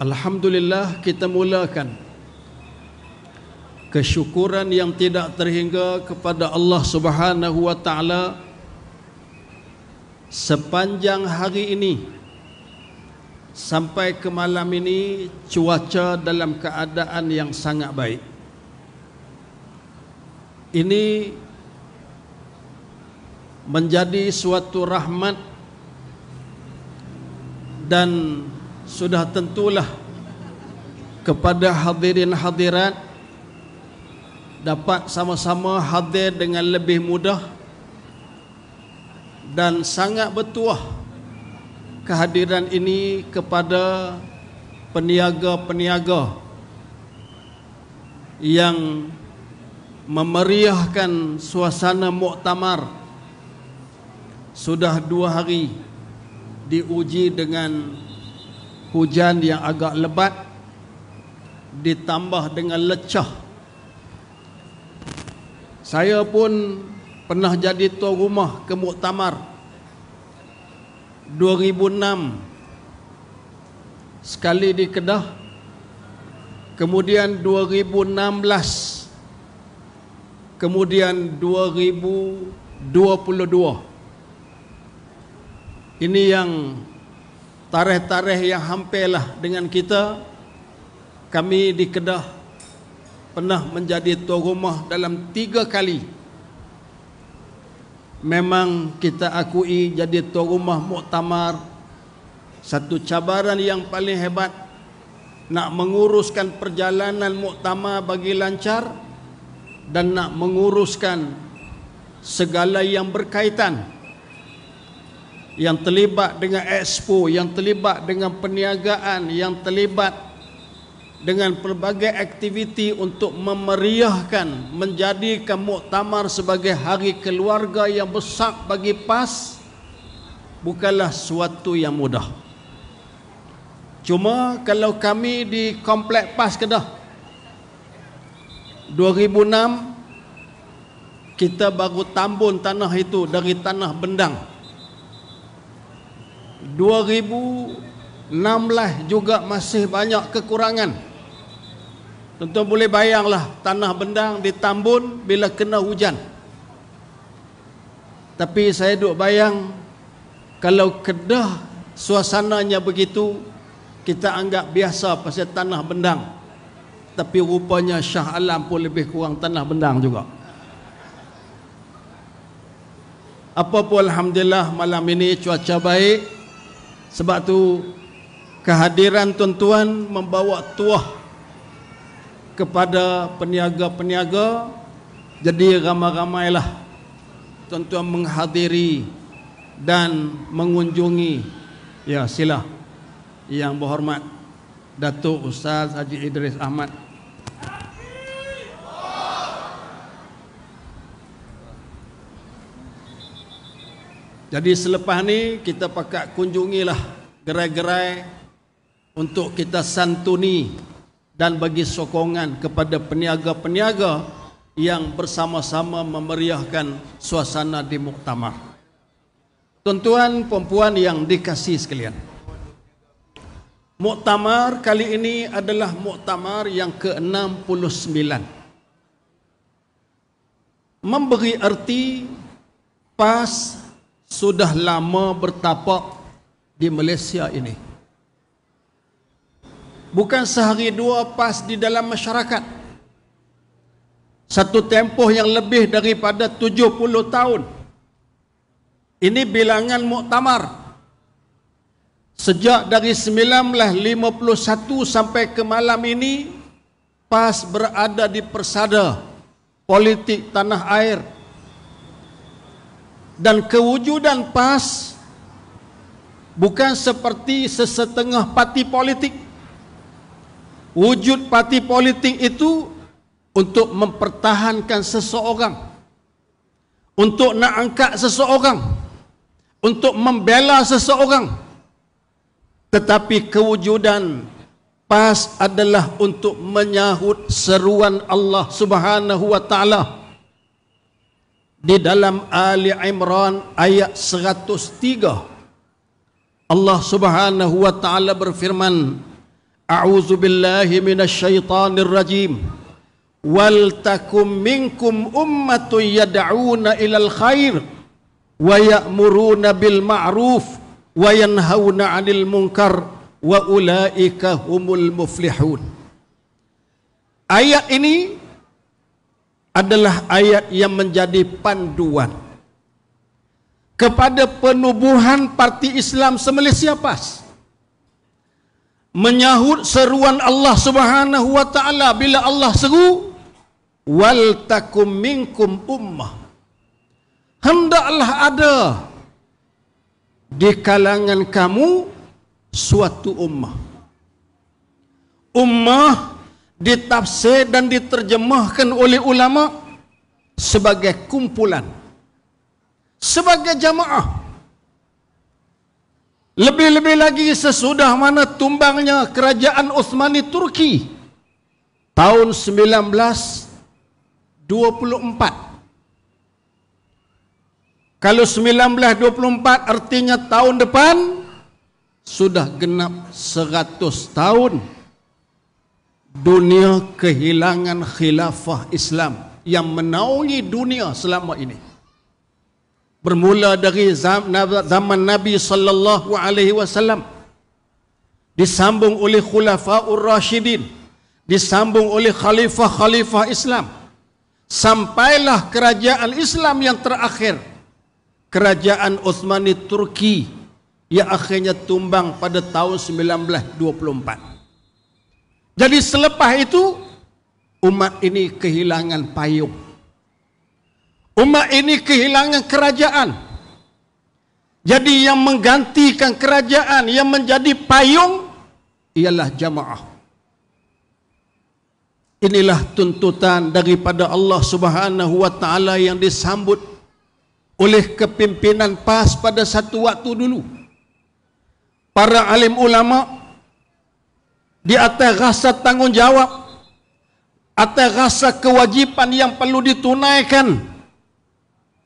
Alhamdulillah, kita mulakan kesyukuran yang tidak terhingga kepada Allah Subhanahu wa taala sepanjang hari ini sampai ke malam ini. Cuaca dalam keadaan yang sangat baik. Ini menjadi suatu rahmat dan sudah tentulah kepada hadirin hadirat dapat sama-sama hadir dengan lebih mudah, dan sangat bertuah kehadiran ini kepada peniaga-peniaga yang memeriahkan suasana muktamar. Sudah 2 hari diuji dengan hujan yang agak lebat ditambah dengan lecah. Saya pun pernah jadi tuan rumah ke muktamar 2006 sekali di Kedah, kemudian 2016, kemudian 2022. Ini yang tarikh-tarikh yang hampirlah dengan kita. Kami di Kedah pernah menjadi tuan rumah dalam 3 kali. Memang kita akui jadi tuan rumah muktamar satu cabaran yang paling hebat. Nak menguruskan perjalanan muktamar bagi lancar dan nak menguruskan segala yang berkaitan, yang terlibat dengan expo, yang terlibat dengan perniagaan, yang terlibat dengan pelbagai aktiviti untuk memeriahkan, menjadikan muktamar sebagai hari keluarga yang besar bagi PAS, bukanlah suatu yang mudah. Cuma kalau kami di Komplek PAS Kedah 2006, kita baru tambun tanah itu dari tanah bendang. 2016 juga masih banyak kekurangan. Tuan-tuan boleh bayanglah, tanah bendang ditambun bila kena hujan. Tapi saya duk bayang, kalau Kedah suasananya begitu, kita anggap biasa pasal tanah bendang. Tapi rupanya Shah Alam pun lebih kurang tanah bendang juga. Apa pun alhamdulillah malam ini cuaca baik. Sebab tu kehadiran tuan-tuan membawa tuah kepada peniaga-peniaga. Jadi ramai-ramailah tuan-tuan menghadiri dan mengunjungi. Ya, sila Yang berhormat Datuk Ustaz Haji Idris Ahmad. Jadi selepas ni kita pakat kunjungilah gerai-gerai untuk kita santuni dan bagi sokongan kepada peniaga-peniaga yang bersama-sama memeriahkan suasana di muktamar. Tuan-tuan puan-puan yang dikasihi sekalian, muktamar kali ini adalah muktamar yang ke-69. Memberi arti PAS sudah lama bertapak di Malaysia ini. Bukan sehari dua PAS di dalam masyarakat. Satu tempoh yang lebih daripada 70 tahun. Ini bilangan muktamar. Sejak dari 1951 sampai ke malam ini, PAS berada di persada politik tanah air. Dan kewujudan PAS bukan seperti sesetengah parti politik. Wujud parti politik itu untuk mempertahankan seseorang, untuk nak angkat seseorang, untuk membela seseorang. Tetapi kewujudan PAS adalah untuk menyahut seruan Allah Subhanahu wa taala. Di dalam Ali Imran ayat 103, Allah Subhanahu wa taala berfirman, A'udzu billahi minasyaitonir rajim. Wal takum minkum ummatun yad'una ilal khair wa ya'muruna bil ma'ruf wa yanhauna 'anil munkar wa ulaika humul muflihun. Ayat ini adalah ayat yang menjadi panduan kepada penubuhan Parti Islam se-Malaysia PAS, menyahut seruan Allah Subhanahu wa taala bila Allah seru, wal takum minkum ummah, hendaklah ada di kalangan kamu suatu ummah. Ummah ditafsir dan diterjemahkan oleh ulama sebagai kumpulan, sebagai jamaah. Lebih-lebih lagi sesudah mana tumbangnya kerajaan Uthmani Turki tahun 1924. Kalau 1924 artinya tahun depan sudah genap 100 tahun dunia kehilangan khilafah Islam yang menaungi dunia selama ini. Bermula dari zaman Nabi sallallahu alaihi wasallam, disambung oleh Khulafaur Rasyidin, disambung oleh khalifah-khalifah Islam, sampailah kerajaan Islam yang terakhir, kerajaan Uthmani Turki, yang akhirnya tumbang pada tahun 1924. Jadi selepas itu umat ini kehilangan payung. Umat ini kehilangan kerajaan. Jadi yang menggantikan kerajaan, yang menjadi payung ialah jamaah. Inilah tuntutan daripada Allah Subhanahu wa taala yang disambut oleh kepimpinan PAS pada satu waktu dulu. Para alim ulama di atas rasa tanggungjawab, atas rasa kewajipan yang perlu ditunaikan,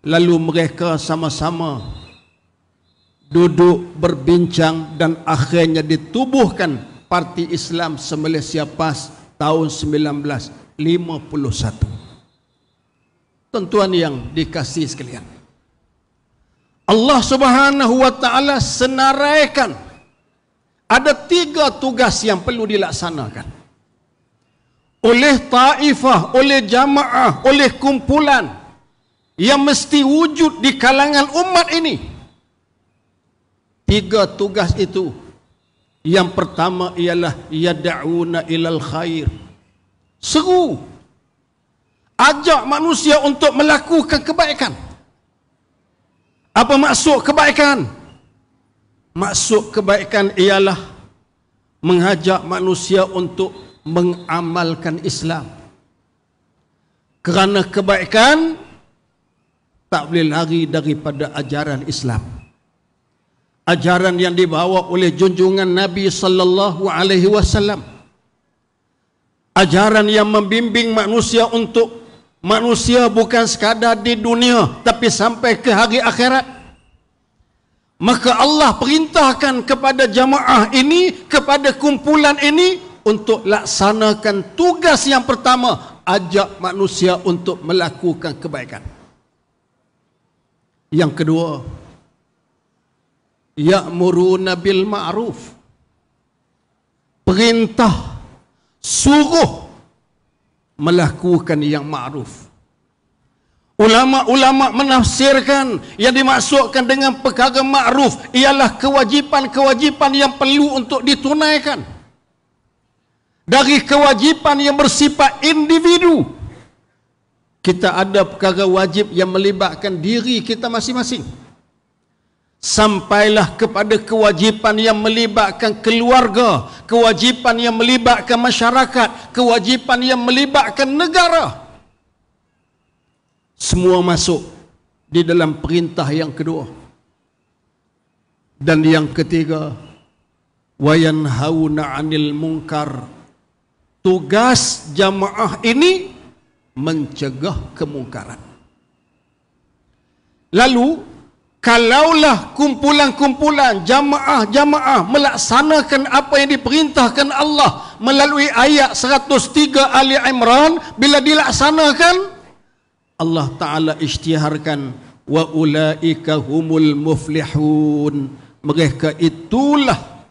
lalu mereka sama-sama duduk berbincang dan akhirnya ditubuhkan Parti Islam se-Malaysia PAS tahun 1951. Tuan-tuan yang dikasihi sekalian, Allah Subhanahu wa taala senaraikan ada 3 tugas yang perlu dilaksanakan oleh taifah, oleh jamaah, oleh kumpulan yang mesti wujud di kalangan umat ini. 3 tugas itu. Yang pertama ialah yad'una ilal khair. Seru, ajak manusia untuk melakukan kebaikan. Apa maksud kebaikan? Maksud kebaikan ialah mengajak manusia untuk mengamalkan Islam. Kerana kebaikan tak boleh lari daripada ajaran Islam. Ajaran yang dibawa oleh junjungan Nabi sallallahu alaihi wasallam. Ajaran yang membimbing manusia untuk manusia bukan sekadar di dunia tapi sampai ke hari akhirat. Maka Allah perintahkan kepada jamaah ini, kepada kumpulan ini untuk laksanakan tugas yang pertama, ajak manusia untuk melakukan kebaikan. Yang kedua, ya'muruna bil ma'ruf. Perintah, suruh melakukan yang ma'ruf. Ulama-ulama menafsirkan yang dimaksudkan dengan perkara ma'ruf ialah kewajipan-kewajipan yang perlu untuk ditunaikan. Dari kewajipan yang bersifat individu, kita ada perkara wajib yang melibatkan diri kita masing-masing. Sampailah kepada kewajipan yang melibatkan keluarga, kewajipan yang melibatkan masyarakat, kewajipan yang melibatkan negara. Semua masuk di dalam perintah yang kedua. Dan yang ketiga, wayanhauna 'anil munkar. Tugas jamaah ini mencegah kemungkaran. Lalu Kalaulah kumpulan-kumpulan, jamaah-jamaah melaksanakan apa yang diperintahkan Allah melalui ayat 103 Ali Imran, bila dilaksanakan, Allah Ta'ala isytiharkan, wa ulaika humul muflihun, mereka itulah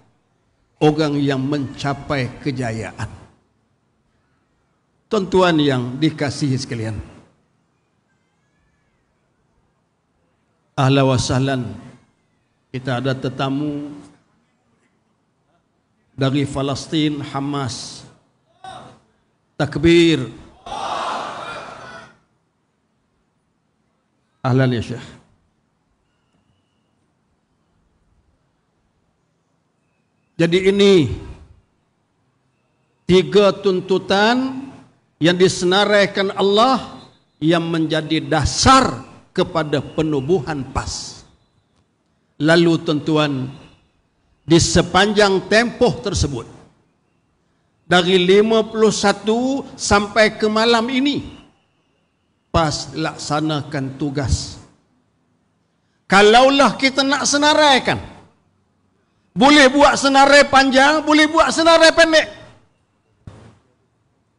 orang yang mencapai kejayaan. Tuan-tuan yang dikasihi sekalian, ahlan wa sahlan, kita ada tetamu dari Palestin, Hamas. Takbir. Ahlan ya Syekh. Jadi ini 3 tuntutan yang disenaraikan Allah yang menjadi dasar kepada penubuhan PAS. Lalu tuan-tuan, di sepanjang tempoh tersebut, dari 51 sampai ke malam ini, PAS laksanakan tugas. Kalaulah kita nak senaraikan, boleh buat senarai panjang, boleh buat senarai pendek.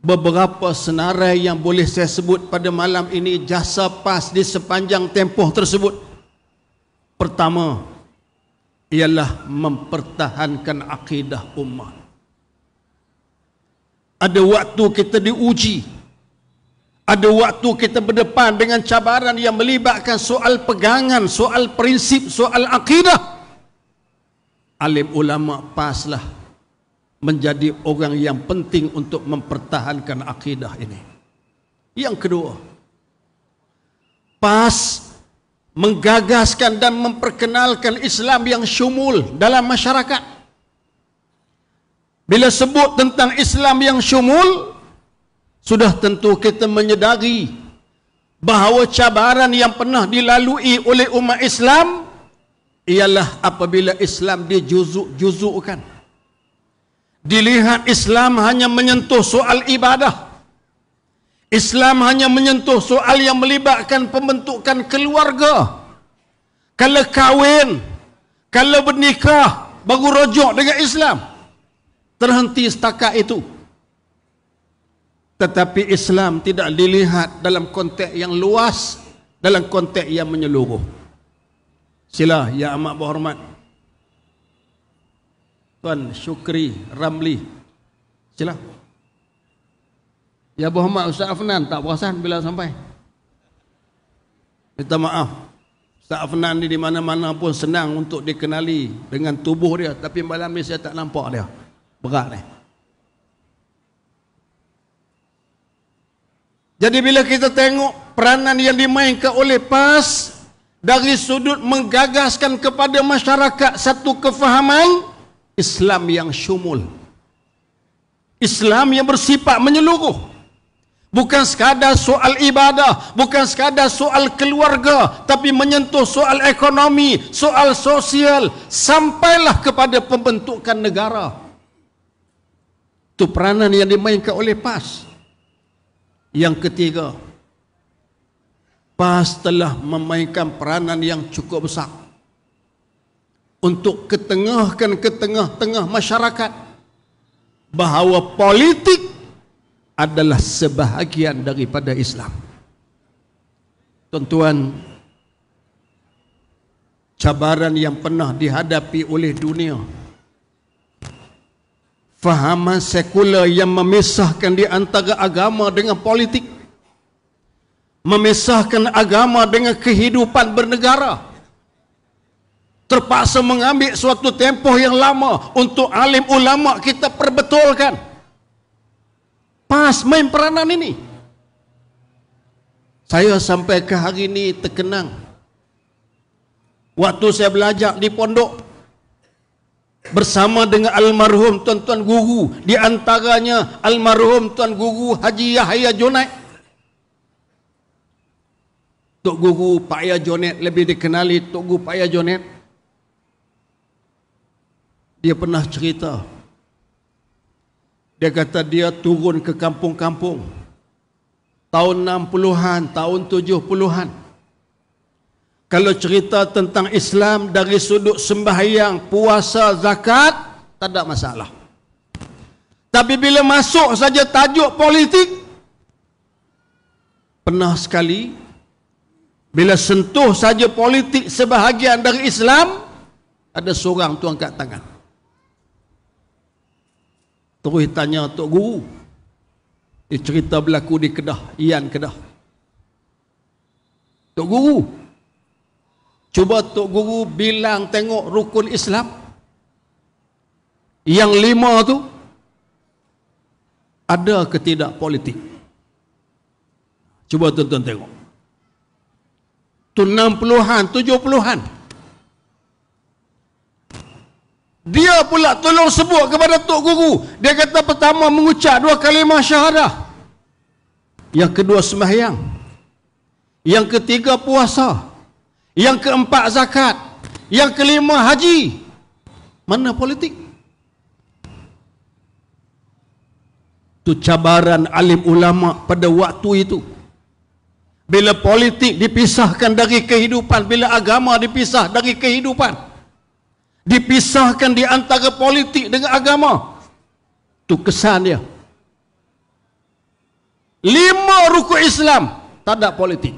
Beberapa senarai yang boleh saya sebut pada malam ini jasa PAS di sepanjang tempoh tersebut. Pertama, ialah mempertahankan akidah ummah. Ada waktu kita diuji, ada waktu kita berdepan dengan cabaran yang melibatkan soal pegangan, soal prinsip, soal akidah. Alim ulama PAS lah menjadi orang yang penting untuk mempertahankan akidah ini. Yang kedua, PAS menggagaskan dan memperkenalkan Islam yang syumul dalam masyarakat. Bila sebut tentang Islam yang syumul, sudah tentu kita menyedari bahawa cabaran yang pernah dilalui oleh umat Islam ialah apabila Islam dijuzuk-juzukkan. Dilihat Islam hanya menyentuh soal ibadah, Islam hanya menyentuh soal yang melibatkan pembentukan keluarga. Kalau kahwin, kalau bernikah, baru rujuk dengan Islam. Terhenti setakat itu. Tetapi Islam tidak dilihat dalam konteks yang luas, dalam konteks yang menyeluruh. Sila yang amat berhormat Tuan Syukri Ramli, sila. Ya berhormat Ustaz Afnan, tak perasan bila sampai. Minta maaf, Ustaz Afnan ni di mana-mana pun senang untuk dikenali dengan tubuh dia, tapi malam ni saya tak nampak dia. Berat ni. Jadi bila kita tengok peranan yang dimainkan oleh PAS dari sudut menggagaskan kepada masyarakat satu kefahaman Islam yang syumul, Islam yang bersifat menyeluruh, bukan sekadar soal ibadah, bukan sekadar soal keluarga, tapi menyentuh soal ekonomi, soal sosial, sampailah kepada pembentukan negara. Itu peranan yang dimainkan oleh PAS. Yang ketiga, PAS telah memainkan peranan yang cukup besar untuk ketengahkan ke tengah-tengah masyarakat bahawa politik adalah sebahagian daripada Islam. Tuan-tuan, cabaran yang pernah dihadapi oleh dunia, fahaman sekular yang memisahkan di antara agama dengan politik, memisahkan agama dengan kehidupan bernegara, terpaksa mengambil suatu tempoh yang lama untuk alim ulama kita perbetulkan. PAS main peranan ini. Saya sampai ke hari ini terkenang. Waktu saya belajar di pondok bersama dengan almarhum tuan-tuan guru, di antaranya almarhum tuan guru Haji Yahya Junaid. Tok Guru Pak Yahya Junaid, lebih dikenali Tok Guru Pak Yahya Junaid. Dia pernah cerita, dia kata dia turun ke kampung-kampung tahun 60-an, tahun 70-an. Kalau cerita tentang Islam dari sudut sembahyang, puasa, zakat, tak ada masalah. Tapi bila masuk saja tajuk politik, pernah sekali bila sentuh saja politik sebahagian dari Islam, ada seorang tu angkat tangan. Terus tanya Tok Guru. Dia cerita berlaku di Kedah, Ian Kedah. Tok Guru, cuba Tok Guru bilang tengok rukun Islam yang 5 tu ada ke tidak politik? Cuba tuan-tuan tengok. Tu 60-an, 70-an. Dia pula tolong sebut kepada Tok Guru. Dia kata pertama mengucap 2 kalimah syahadah. Yang kedua sembahyang. Yang ketiga puasa. Yang keempat zakat. Yang kelima haji. Mana politik? Itu cabaran alim ulama pada waktu itu. Bila politik dipisahkan dari kehidupan, bila agama dipisah dari kehidupan, dipisahkan di antara politik dengan agama, itu kesan dia. 5 rukun Islam, tak ada politik.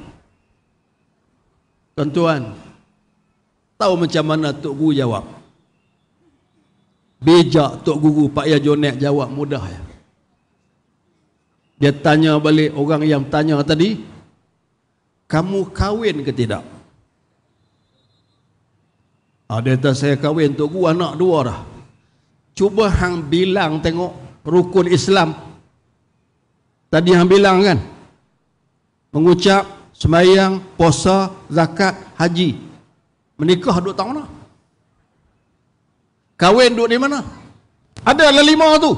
Tuan-tuan, tahu macam mana Tok Guru jawab? Bijak Tok Guru Pak Yajonek jawab mudah ya. Dia tanya balik orang yang tanya tadi, kamu kahwin ke tidak? Dia kata saya kahwin Tok Guru, anak 2 dah. Cuba hang bilang tengok rukun Islam. Tadi hang bilang kan? Mengucap, sembahyang, puasa, zakat, haji. Menikah 2 tahun dah. Kahwin duduk di mana? Ada lah 5 tu.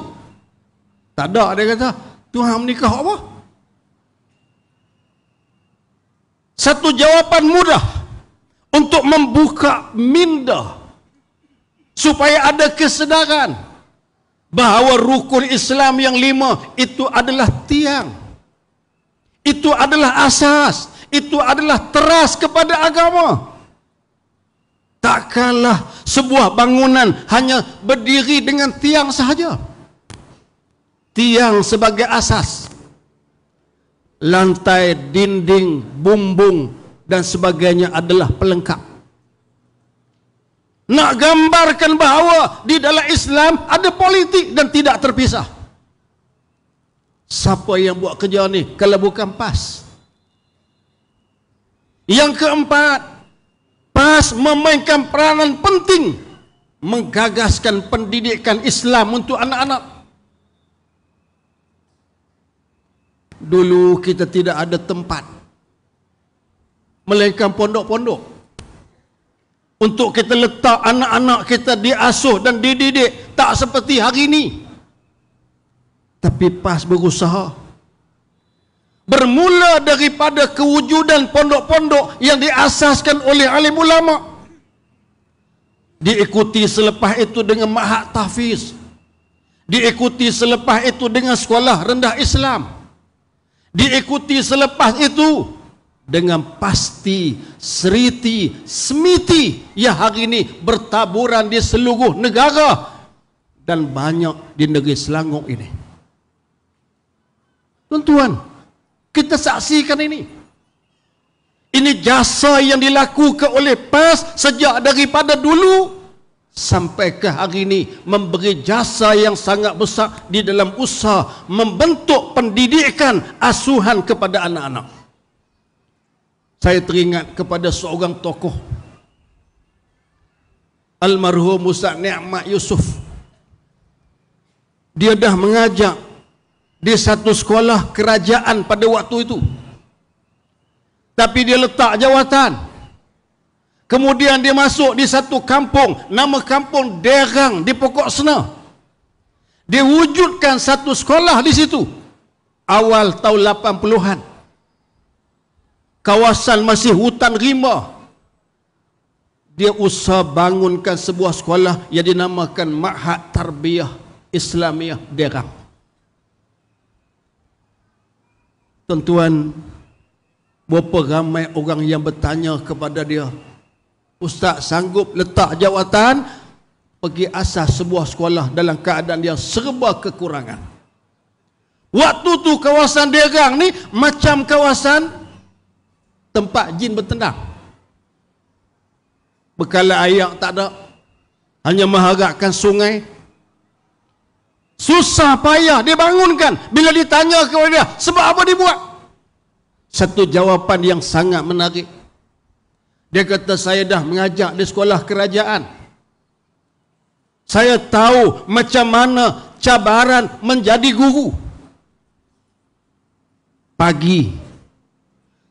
Tak ada, dia kata. Tuhan menikah apa? Satu jawapan mudah untuk membuka minda supaya ada kesedaran bahawa rukun Islam yang 5 itu adalah tiang, itu adalah asas, itu adalah teras kepada agama. Takkanlah sebuah bangunan hanya berdiri dengan tiang sahaja. Tiang sebagai asas, lantai, dinding, bumbung dan sebagainya adalah pelengkap. Nak gambarkan bahawa di dalam Islam ada politik dan tidak terpisah. Siapa yang buat kerja ni kalau bukan PAS? Yang keempat, PAS memainkan peranan penting menggagaskan pendidikan Islam untuk anak-anak. Dulu kita tidak ada tempat, melainkan pondok-pondok untuk kita letak anak-anak kita diasuh dan dididik, tak seperti hari ini. Tapi PAS berusaha. Bermula daripada kewujudan pondok-pondok yang diasaskan oleh alim ulama, diikuti selepas itu dengan ma'had tahfiz, diikuti selepas itu dengan sekolah rendah Islam, diikuti selepas itu dengan pasti, seriti, semiti yang hari ini bertaburan di seluruh negara dan banyak di negeri Selangor ini. Tuan-tuan, kita saksikan ini. Ini jasa yang dilakukan oleh PAS sejak daripada dulu sampai ke hari ini, memberi jasa yang sangat besar di dalam usaha membentuk pendidikan asuhan kepada anak-anak. Saya teringat kepada seorang tokoh, almarhum Ustaz Ni'mat Yusof. Dia dah mengajar di satu sekolah kerajaan pada waktu itu, tapi dia letak jawatan. Kemudian dia masuk di satu kampung, nama kampung Derang di Pokok Sena. Dia wujudkan satu sekolah di situ awal tahun 80-an. Kawasan masih hutan rimba. Dia usaha bangunkan sebuah sekolah yang dinamakan Ma'had Tarbiyah Islamiyah Derang. Tuan-tuan, Berapa ramai orang yang bertanya kepada dia, Ustaz sanggup letak jawatan pergi asas sebuah sekolah dalam keadaan yang serba kekurangan. Waktu tu kawasan Derang ni macam kawasan tempat jin bertendang. Bekalan air tak ada, hanya mengharapkan sungai. Susah payah dia bangunkan. Bila ditanya kepada dia, sebab apa dibuat? Satu jawapan yang sangat menarik. Dia kata, saya dah mengajar di sekolah kerajaan. Saya tahu macam mana cabaran menjadi guru. Pagi,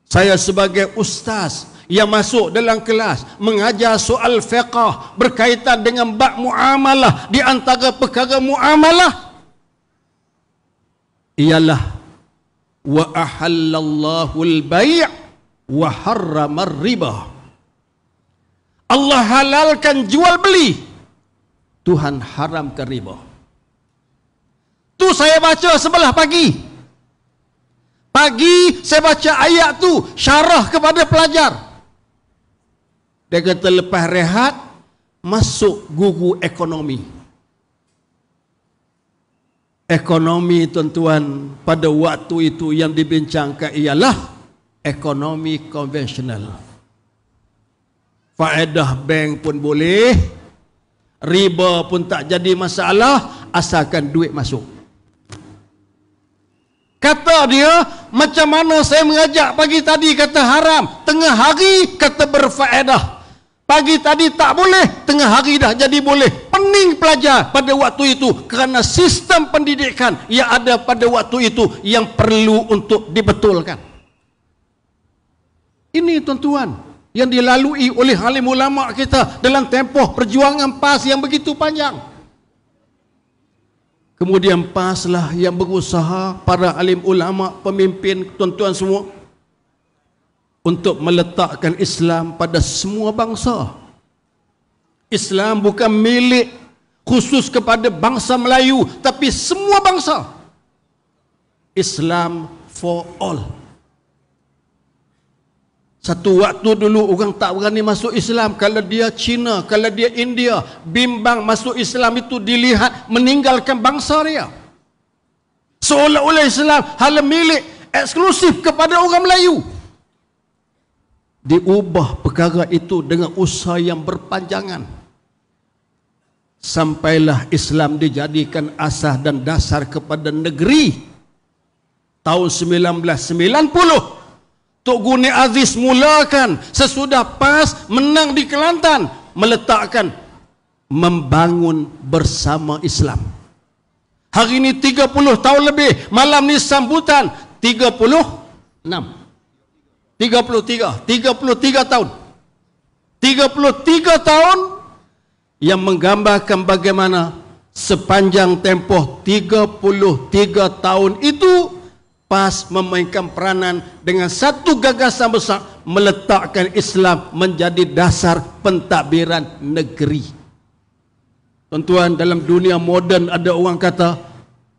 saya sebagai ustaz yang masuk dalam kelas mengajar soal fiqh berkaitan dengan bab muamalah. Di antara perkara muamalah ialah wa ahallallahu al-bai' wa harrama riba. Allah halalkan jual beli, Tuhan haramkan riba. Tu saya baca sebelah pagi. Pagi saya baca ayat tu, syarah kepada pelajar. Dia kata lepas rehat, masuk guru ekonomi. Ekonomi tuan-tuan pada waktu itu yang dibincangkan ialah ekonomi konvensional. Faedah bank pun boleh, riba pun tak jadi masalah, asalkan duit masuk. Kata dia, macam mana saya mengajak pagi tadi kata haram, tengah hari kata berfaedah. Pagi tadi tak boleh, tengah hari dah jadi boleh. Pening pelajar pada waktu itu kerana sistem pendidikan yang ada pada waktu itu yang perlu untuk dibetulkan. Ini tuan-tuan yang dilalui oleh alim ulama kita dalam tempoh perjuangan PAS yang begitu panjang. Kemudian PAS lah yang berusaha, para alim ulama, pemimpin, tuan-tuan semua, untuk meletakkan Islam pada semua bangsa. Islam bukan milik khusus kepada bangsa Melayu, tapi semua bangsa. Islam for all. Satu waktu dulu orang tak berani masuk Islam kalau dia Cina, kalau dia India. Bimbang masuk Islam itu dilihat meninggalkan bangsa dia. Seolah-olah Islam hanya milik eksklusif kepada orang Melayu. Diubah perkara itu dengan usaha yang berpanjangan. Sampailah Islam dijadikan asas dan dasar kepada negeri. Tahun 1990 Tok Guni Aziz mulakan sesudah PAS menang di Kelantan, meletakkan membangun bersama Islam. Hari ini 30 tahun lebih, malam ni sambutan 33 tahun. 33 tahun yang menggambarkan bagaimana sepanjang tempoh 33 tahun itu PAS memainkan peranan dengan satu gagasan besar, meletakkan Islam menjadi dasar pentadbiran negeri. Tuan-tuan, dalam dunia moden ada orang kata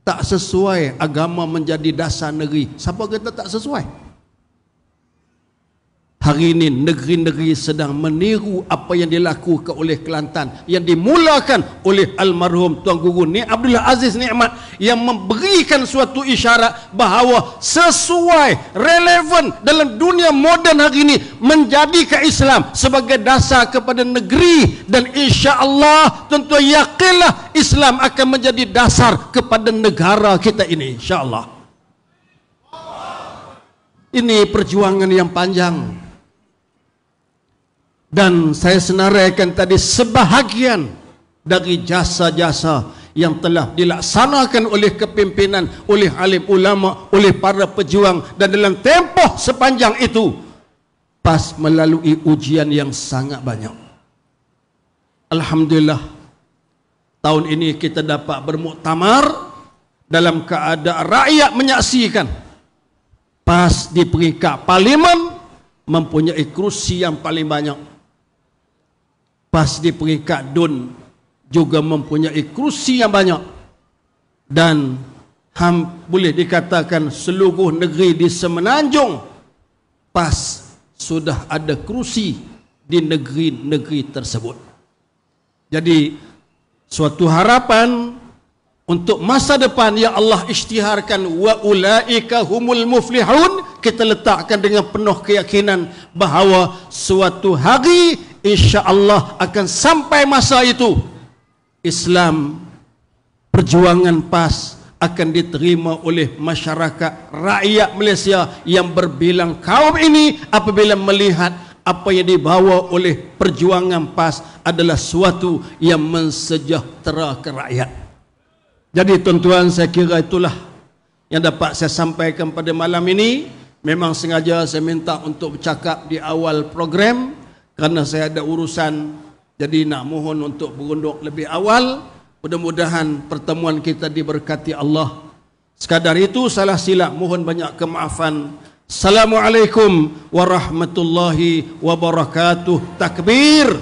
tak sesuai agama menjadi dasar negeri. Siapa kata tak sesuai? Hari ini negeri-negeri sedang meniru apa yang dilakukan oleh Kelantan, yang dimulakan oleh almarhum Tuan Guru Ni Abdullah Aziz Nikmat, yang memberikan suatu isyarat bahawa sesuai, relevan dalam dunia moden hari ini menjadikan Islam sebagai dasar kepada negeri. Dan insya-Allah tuan-tuan yakinlah Islam akan menjadi dasar kepada negara kita ini, insya-Allah. Ini perjuangan yang panjang. Dan saya senaraikan tadi sebahagian dari jasa-jasa yang telah dilaksanakan oleh kepimpinan, oleh alim ulama, oleh para pejuang. Dan dalam tempoh sepanjang itu PAS melalui ujian yang sangat banyak. Alhamdulillah, tahun ini kita dapat bermuktamar dalam keadaan rakyat menyaksikan PAS di peringkat parlimen mempunyai kerusi yang paling banyak. PAS di peringkat DUN juga mempunyai kerusi yang banyak. Dan boleh dikatakan seluruh negeri di Semenanjung PAS sudah ada kerusi di negeri-negeri tersebut. Jadi suatu harapan untuk masa depan yang Allah isytiharkan, wa ulaika humul muflihun, kita letakkan dengan penuh keyakinan bahawa suatu hari insya-Allah akan sampai masa itu Islam, perjuangan PAS akan diterima oleh masyarakat rakyat Malaysia yang berbilang kaum ini apabila melihat apa yang dibawa oleh perjuangan PAS adalah suatu yang mensejahterakan rakyat. Jadi tuan-tuan, saya kira itulah yang dapat saya sampaikan pada malam ini. Memang sengaja saya minta untuk bercakap di awal program kerana saya ada urusan, jadi nak mohon untuk berunduk lebih awal. Mudah-mudahan pertemuan kita diberkati Allah. Sekadar itu, salah silap mohon banyak kemaafan. Assalamualaikum warahmatullahi wabarakatuh. Takbir.